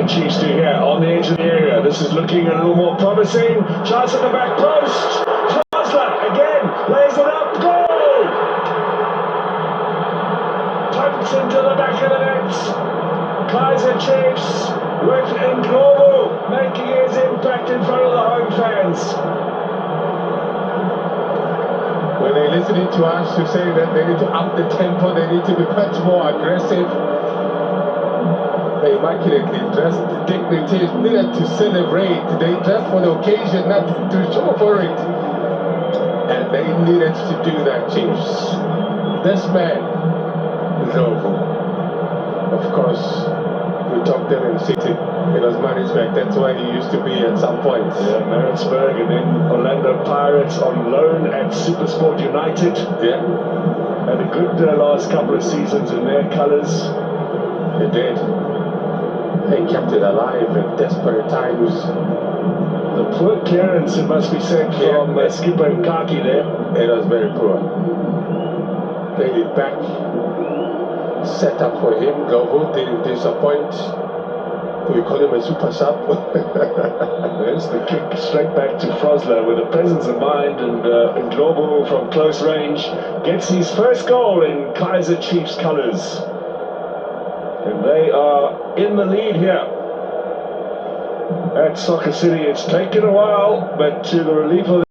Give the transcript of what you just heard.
Kaizer Chiefs do here on the edge of the area. This is looking a little more promising. Chance at the back post. Again, lays it up. Goal! Pumped into the back of the net. Kaizer Chiefs with Ndlovu making his impact in front of the home fans. When they're listening to us who say that they need to up the tempo, they need to be much more aggressive. They immaculately dressed, dignity needed to celebrate. They dressed for the occasion, not to show for it. And they needed to do that, Chiefs. This man, Ndlovu, of course, we talked to him in City. It was Maritzburg, that's where he used to be at some point. Yeah, Maritzburg, and then Orlando Pirates on loan at Supersport United. Yeah. Had a good last couple of seasons in their colours. He did. They kept it alive in desperate times. The poor clearance, it must be said, from skipper Nkaki there. It was very poor. Played it back. Set up for him. Ndlovu didn't disappoint. We call him a super sub. There's the kick straight back to Frosler with a presence of mind, and Ndlovu from close range gets his first goal in Kaizer Chiefs colours. And they are in the lead here at Soccer City. It's taken a while, but to the relief of